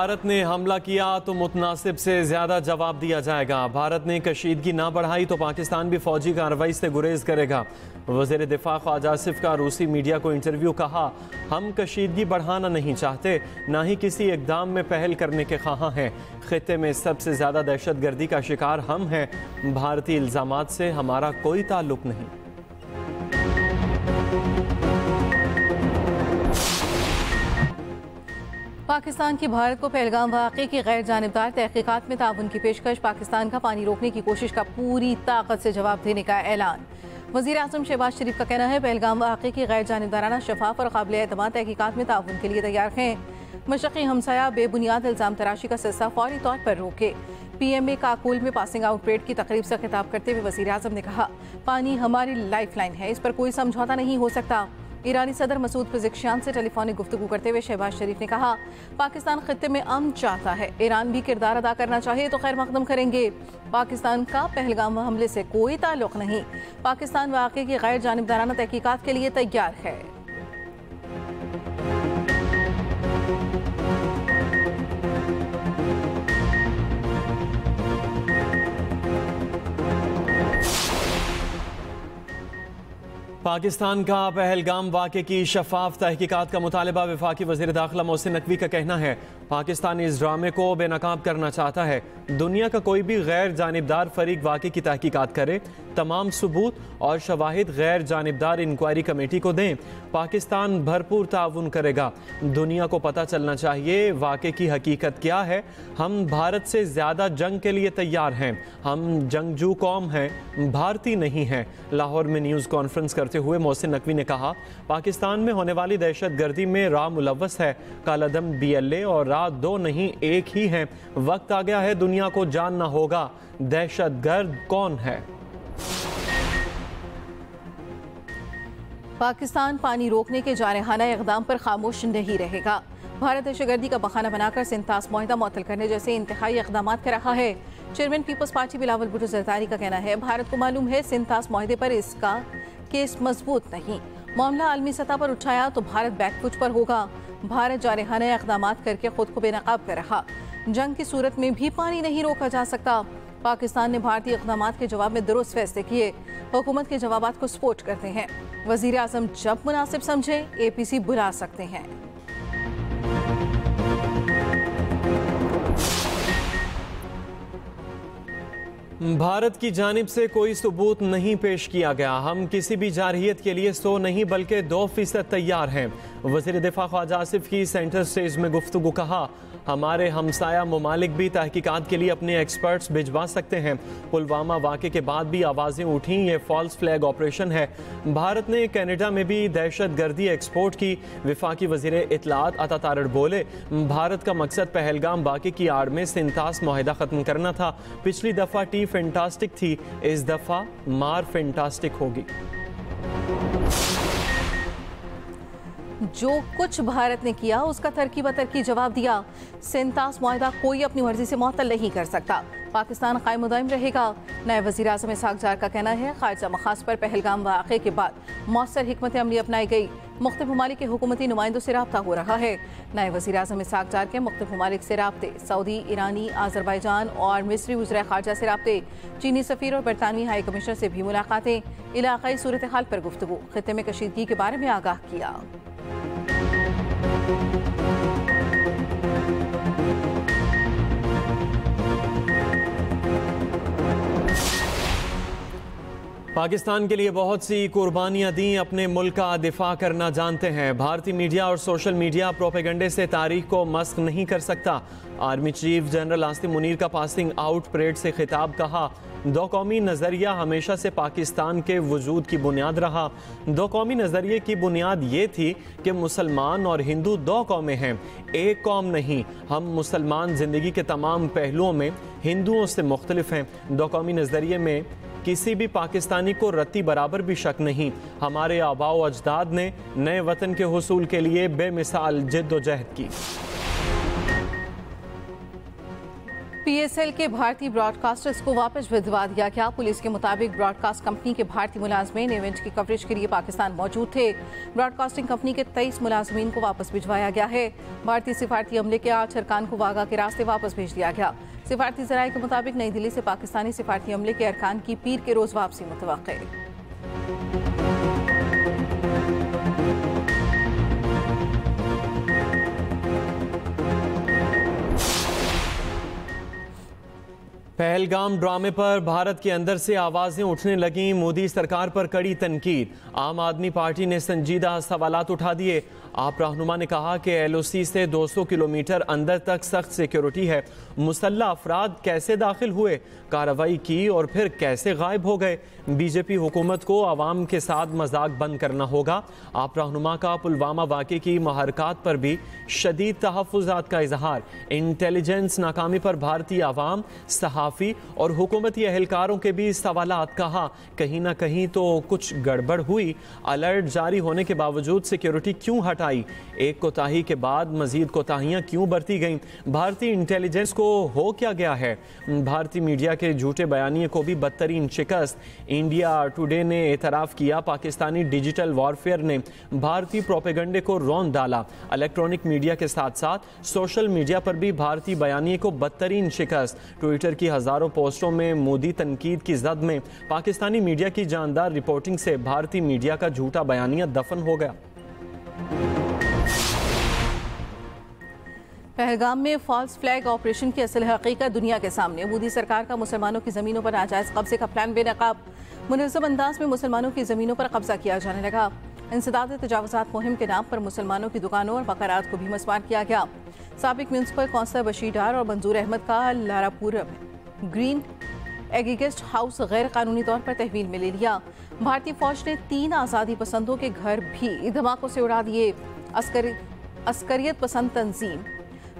भारत ने हमला किया तो मुतनासिब से ज्यादा जवाब दिया जाएगा। भारत ने कशीदगी ना बढ़ाई तो पाकिस्तान भी फौजी कार्रवाई से गुरेज करेगा। वज़ीर दिफा ख्वाजा आसिफ का रूसी मीडिया को इंटरव्यू। कहा, हम कशीदगी बढ़ाना नहीं चाहते, ना ही किसी इकदाम में पहल करने के ख्वाहां हैं। खित्ते में सबसे ज्यादा दहशतगर्दी का शिकार हम हैं। भारतीय इल्जामात से हमारा कोई ताल्लुक नहीं। पाकिस्तान की भारत को पहलगाम वाक़े की गैर जानिबदार तहकीकात में ताउन की पेशकश। पाकिस्तान का पानी रोकने की कोशिश का पूरी ताकत से जवाब देने का ऐलान। वज़ीर आज़म शहबाज शरीफ का कहना है, पहलगाम वाक़े की गैर जानिबदाराना, शफाफ और काबिल एतमाद तहकीकात में ताउन के लिए तैयार हैं। मशरक़ी हमसाया बेबुनियाद इल्ज़ाम तराशी का सिलसिला फौरी तौर पर रोके। PMA काकुल में पासिंग आउट परेड की तकरीब से खिताब करते हुए वज़ीर आज़म ने कहा, पानी हमारी लाइफ लाइन है, इस पर कोई समझौता नहीं हो सकता। ईरानी सदर मसूद पिज़ेक्शियान से टेलीफोनिक गुफ्तगू करते हुए शहबाज शरीफ ने कहा, पाकिस्तान खित्ते में अमन चाहता है, ईरान भी किरदार अदा करना चाहिए तो खैर मकदम करेंगे। पाकिस्तान का पहलगाम हमले से कोई ताल्लुक नहीं। पाकिस्तान वाक़े की गैर जानिबदाराना तहकीकात के लिए तैयार है। पाकिस्तान का पहलगाम वाक़े की शफाफ तहकीकात का मुतालबा। वफाकी वज़ीर दाखिला मोहसिन नकवी का कहना है, पाकिस्तान इस ड्रामे को बेनकाब करना चाहता है। दुनिया का कोई भी गैर जानिबदार फरीक वाक़े की तहकीकात करे, तमाम सबूत और शवाहिद गैर जानिबदार इंक्वायरी कमेटी को दें। पाकिस्तान भरपूर ताउन करेगा। दुनिया को पता चलना चाहिए वाक़े की हकीकत क्या है। हम भारत से ज़्यादा जंग के लिए तैयार हैं। हम जंगजू कौम हैं, भारतीय नहीं हैं। लाहौर में न्यूज़ कॉन्फ्रेंस करते हुए मोहसिन नकवी ने कहा, पाकिस्तान में होने वाली दहशतगर्दी में रा मुलव्वस है। कालादम BLA और रा दो नहीं, एक ही हैं। वक्त आ गया है, दुनिया को जानना होगा दहशतगर्द कौन है। पाकिस्तान पानी रोकने के जारहाना इक़दाम पर खामोश नहीं रहेगा। भारत दहशतगर्दी का बहाना बनाकर सिंतास मुआहिदा मुअत्तल करने जैसे इंतहाई इक़दाम कर रहा है। चेयरमैन पीपल्स पार्टी बिलावल भुट्टो ज़रदारी का कहना है, भारत को मालूम है सिंतास मुआहिदे पर इसका केस मजबूत नहीं। मामला आलमी सतह पर उठाया तो भारत बैकफुट पर होगा। भारत जारहाना इक़दाम करके खुद को बेनकाब कर रहा। जंग की सूरत में भी पानी नहीं रोका जा सकता। पाकिस्तान ने भारतीय इक़दाम के जवाब में दुरुस्त फैसले किए। हुकूमत के जवाबात को सपोर्ट करते हैं। वज़ीर आज़म जब मुनासिब समझे APC बुला सकते हैं। भारत की जानिब से कोई सबूत नहीं पेश किया गया। हम किसी भी जारहियत के लिए 100 नहीं बल्कि 2% तैयार हैं। वज़ीर दिफा ख्वाजा आसिफ की सेंटर स्टेज में गुफ्तगू। कहा, हमारे हमसाया ममालिक भी तहकीकात के लिए अपने एक्सपर्ट्स भिजवा सकते हैं। पुलवामा वाक़े के बाद भी आवाज़ें उठी, ये फॉल्स फ्लैग ऑपरेशन है। भारत ने कनाडा में भी दहशत गर्दी एक्सपोर्ट की। वफाकी वज़ीर इत्तलात अता तारड़ बोले, भारत का मकसद पहलगाम वाक़े की आड़ में सिंतास मुआहिदा ख़त्म करना था। पिछली दफ़ा टी फैंटास्टिक थी, इस दफ़ा मार फैंटास्टिक होगी। जो कुछ भारत ने किया उसका तरकी बतरकी जवाब दिया। सिंतास मुआहिदा कोई अपनी मर्जी से मुअत्तल नहीं कर सकता। पाकिस्तान कायम दायम रहेगा। नायब वज़ीर आज़म इसहाक़ जार का कहना है, ख़ारिजा मखास पर पहलगाम वाक़े के बाद मौसर हिकमत अमली अपनाई गई। मुख्तलिफ ममालिक के हुकूमती नुमाइंदों से रब्ता हो रहा है। नायब वज़ीर आज़म इसहाक़ जार के मुख्तलिफ ममालिक से राब्ते, सऊदी, ईरानी, आज़रबाईजान और मिस्री वज़ीर ख़ारजा से राब्ते, चीनी सफ़ीर और बरतानवी हाई कमिश्नर से भी मुलाकातें, इलाक़ाई सूरत हाल पर गुफ्तगू, खित्ते में कशीदगी के बारे में आगाह किया। पाकिस्तान के लिए बहुत सी कुर्बानियां दी, अपने मुल्क का दिफा करना जानते हैं। भारतीय मीडिया और सोशल मीडिया प्रोपेगेंडे से तारीख को मस्क नहीं कर सकता। Army chief general Asim Munir का पासिंग आउट परेड से खिताब। कहा, दो कौमी नज़रिया हमेशा से पाकिस्तान के वजूद की बुनियाद रहा। दो कौमी नज़रिए की बुनियाद ये थी कि मुसलमान और हिंदू दो कौमें हैं, एक कौम नहीं। हम मुसलमान ज़िंदगी के तमाम पहलुओं में हिंदुओं से मुख्तलिफ हैं। दो कौमी नज़रिए में किसी भी पाकिस्तानी को रत्ती बराबर भी शक नहीं। हमारे आबाओ अजदाद ने नए वतन के हुसूल के लिए बेमिसाल जिद्दोजहद की। बीएसएल के भारतीय ब्रॉडकास्टर्स को वापस भिजवा दिया गया। पुलिस के मुताबिक ब्रॉडकास्ट कंपनी के भारतीय मुलाजमीन इवेंट की कवरेज के लिए पाकिस्तान मौजूद थे। ब्रॉडकास्टिंग कंपनी के 23 मुलाजमीन को वापस भिजवाया गया है। भारतीय सिफारती अमले के 8 अरकान को वागा के रास्ते वापस भेज दिया गया। सिफारती जराये के मुताबिक नई दिल्ली से पाकिस्तानी सिफारती अमले के अरकान की पीर के रोज वापसी मुतवक्किल है। पहलगाम ड्रामे पर भारत के अंदर से आवाजें उठने लगीं। मोदी सरकार पर कड़ी तनकीद। आम आदमी पार्टी ने संजीदा सवालात उठा दिए। आप रहनुमा ने कहा कि एलओसी से 200 किलोमीटर अंदर तक सख्त सिक्योरिटी है। मुसल्ला अफराद कैसे दाखिल हुए, कार्रवाई की और फिर कैसे गायब हो गए। बीजेपी हुकूमत को आवाम के साथ मजाक बंद करना होगा। आप रहनुमा का पुलवामा वाक़े की महरकात पर भी शदीद तहफ़्फ़ुज़ात का इजहार। इंटेलिजेंस नाकामी पर भारतीय आवाम, सहाफ़ी और हुकूमती एहलकारों के भी सवालात। कहा कहीं ना कहीं तो कुछ गड़बड़ हुई। अलर्ट जारी होने के बावजूद सिक्योरिटी क्यों हटाई? एक कोताही के बाद मजीद कोताहियाँ क्यों बरती गईं? भारतीय इंटेलिजेंस को हो क्या गया है? भारतीय मीडिया के झूठे बयानिए को भी बदतरीन शिकस्त। इंडिया टुडे ने एतराफ़ किया पाकिस्तानी डिजिटल वॉरफेयर ने भारतीय प्रोपेगंडे को रौंद डाला। इलेक्ट्रॉनिक मीडिया के साथ साथ सोशल मीडिया पर भी भारतीय बयानिए को बदतरीन शिकस्त। ट्विटर की हजारों पोस्टों में मोदी तनकीद की जद में पाकिस्तानी मीडिया की जानदार रिपोर्टिंग से भारतीय मीडिया का झूठा बयानिया दफन हो गया। पहलगाम में फॉल्स फ्लैग ऑपरेशन की असल हकीकत दुनिया के सामने। मोदी सरकार का मुसलमानों की ज़मीनों पर नाजायज़ कब्जे का प्लान बेनकाब। मुनज़्ज़म अंदाज में मुसलमानों की ज़मीनों पर कब्जा किया जाने लगा। इंसदाद तजावुज़ात मुहिम के नाम पर मुसलमानों की दुकानों और मकानात को भी मस्मार किया गया। साबिक म्यूनसिपल कौंसलर बशीर डार और मंजूर अहमद का लारापुर ग्रीन एग्रीगेस्ट हाउस गैर कानूनी तौर पर तहवील में ले लिया। भारतीय फौज ने 3 आज़ादी पसंदों के घर भी धमाकों से उड़ा दिए। अस्करियत पसंद तंजीम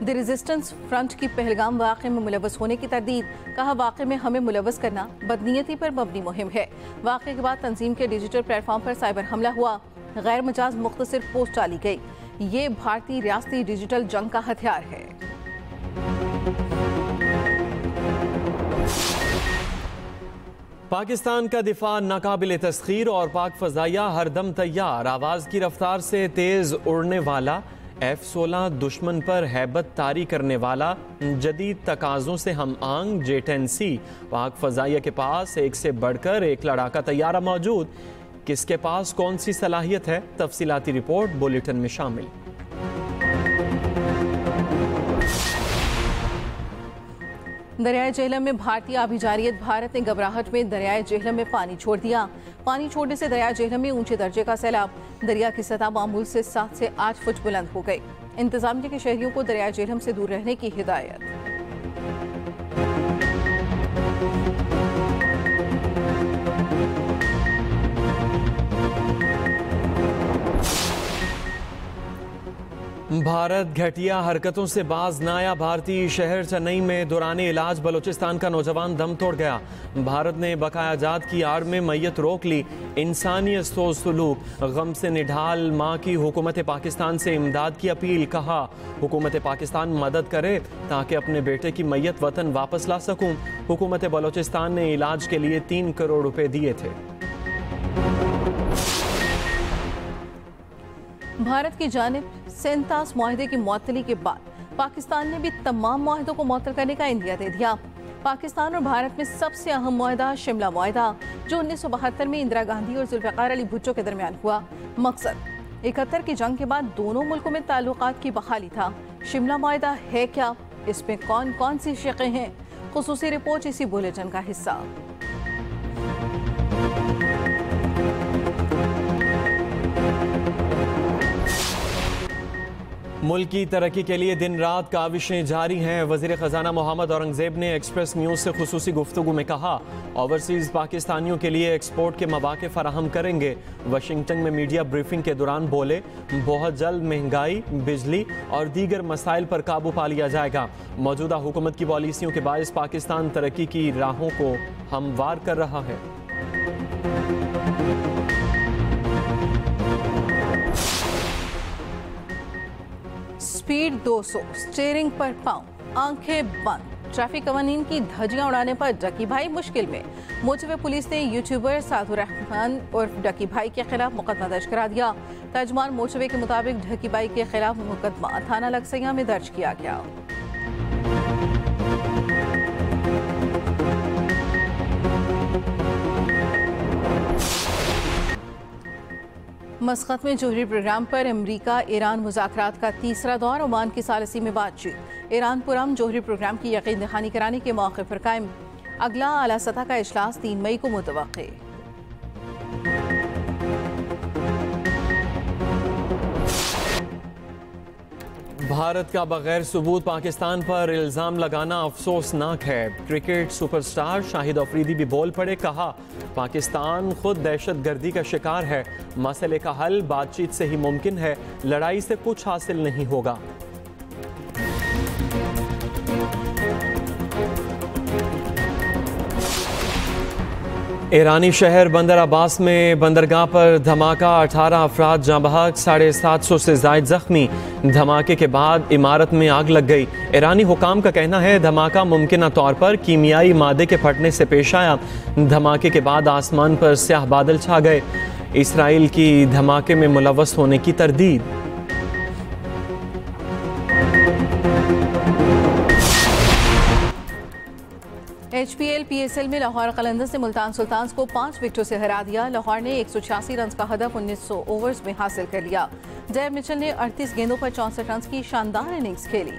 द रेजिस्टेंस फ्रंट की पहलगाम वाक़े में मुलव्वस होने की तरदीद। कहा वाक़े में हमें मुलव्वस करना बदनीयती पर मबनी मुहिम है। वाक़े के बाद तंजीम के डिजिटल प्लेटफॉर्म पर साइबर हमला हुआ। गैर मजाज मुख्तसर पोस्ट डाली गई। ये भारतीय रियासती डिजिटल जंग का हथियार है। पाकिस्तान का दिफा नाकाबिल तस्खीर और पाक फजाइया हरदम तैयार। आवाज़ की रफ्तार से तेज़ उड़ने वाला F-16 दुश्मन पर हैबत तारी करने वाला जदीद तकाज़ों से हम आंग J-10C। पाक फजाइया के पास एक से बढ़कर एक लड़ाका तैयारा मौजूद। किसके पास कौन सी सलाहियत है, तफसीलाती रिपोर्ट बुलेटिन में शामिल। दरियाए जेहलम में भारतीय आबिजारियत। भारत ने घबराहट में दरियाए जेहलम में पानी छोड़ दिया। पानी छोड़ने से दरियाए जेहलम में ऊंचे दर्जे का सैलाब। दरिया की सतह मामूल से 7 से 8 फुट बुलंद हो गई। इंतजामिया के शहरियों को दरियाए जेहलम से दूर रहने की हिदायत। भारत घटिया हरकतों से बाज न आया। भारतीय शहर चेन्नई में दौरान इलाज बलोचिस्तान का नौजवान दम तोड़ गया। भारत ने बकाया जात की आड़ में मैयत रोक ली। इंसानियत सोच सलूक। गम से निढाल माँ की हुकूमत पाकिस्तान से इमदाद की अपील। कहा हुकूमत पाकिस्तान मदद करे ताकि अपने बेटे की मैयत वतन वापस ला सकूं। हुकूमत बलोचिस्तान ने इलाज के लिए 3 करोड़ रुपए दिए थे। भारत की जानिब सेंतास मुआहदे की मुअत्तली के बाद पाकिस्तान ने भी तमाम मुआहदों को मुअत्तल करने का इंदिया दे दिया। पाकिस्तान और भारत में सबसे अहम मुआहदा शिमला मुआहदा, जो 1972 में इंदिरा गांधी और जुल्फ़िकार अली भुट्टो के दरमियान हुआ। मकसद 71 की जंग के बाद दोनों मुल्कों में ताल्लुकात की बहाली था। शिमला मुआहदा है क्या, इसमें कौन कौन सी शिक़ें हैं? खुसूसी रिपोर्ट इसी बुलेटिन का हिस्सा। मुल्क की तरक्की के लिए दिन रात काविशें जारी हैं। वज़ीर ख़जाना मोहम्मद औरंगज़ेब ने एक्सप्रेस न्यूज़ से खुसूसी गुफ्तगू में कहा ओवरसीज़ पाकिस्तानियों के लिए एक्सपोर्ट के मौक़े फराहम करेंगे। वाशिंगटन में मीडिया ब्रीफिंग के दौरान बोले बहुत जल्द महंगाई, बिजली और दीगर मसाइल पर काबू पा लिया जाएगा। मौजूदा हुकूमत की पॉलिसियों के बायस पाकिस्तान तरक्की की राहों को हमवार कर रहा है। स्पीड 200, स्टीयरिंग पर पाँव, आंखें बंद, ट्रैफिक कवानीन की धज्जियां उड़ाने पर डकी भाई मुश्किल में। मोटरवे पुलिस ने यूट्यूबर साधु रहमान और डकी भाई के खिलाफ मुकदमा दर्ज करा दिया। तर्जुमान मोटरवे के मुताबिक डकी भाई के खिलाफ मुकदमा थाना लक्सैया में दर्ज किया गया। मस्कत में जोहरी प्रोग्राम पर अमरीका ईरान मुज़ाकरात का तीसरा दौर। ओमान की सालसी में बातचीत। ईरान पुरम जोहरी प्रोग्राम की यकीन दहानी कराने के मौके पर कायम। अगला आला सतह का इजलास 3 मई को मुतवक्के। भारत का बगैर सबूत पाकिस्तान पर इल्ज़ाम लगाना अफसोसनाक है। क्रिकेट सुपरस्टार शाहिद अफरीदी भी बोल पड़े, कहा पाकिस्तान खुद दहशतगर्दी का शिकार है। मसले का हल बातचीत से ही मुमकिन है, लड़ाई से कुछ हासिल नहीं होगा। ईरानी शहर बंदर अब्बास में बंदरगाह पर धमाका, 18 अफराद जाँ बहक, 750 से ज़ायद जख्मी। धमाके के बाद इमारत में आग लग गई। ईरानी हुकाम का कहना है धमाका मुमकिन तौर पर कीमियाई मादे के फटने से पेश आया। धमाके के बाद आसमान पर स्याह बादल छा गए। इसराइल की धमाके में मुलव्वस होने की तरदीद। HPL PSL में लाहौर कलंदर्स ने मुल्तान सुल्तान्स को 5 विकेटों से हरा दिया। लाहौर ने 186 रन का हदफ 1900 ओवर्स में हासिल कर लिया। जैब मिचेल ने 38 गेंदों पर 64 रन की शानदार इनिंग्स खेली।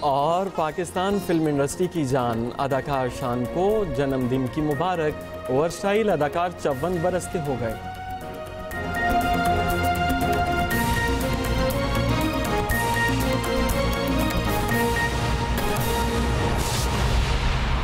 और पाकिस्तान फिल्म इंडस्ट्री की जान अदाकार शान को जन्मदिन की मुबारक। वर्सटाइल अदाकार 54 बरस के हो गए।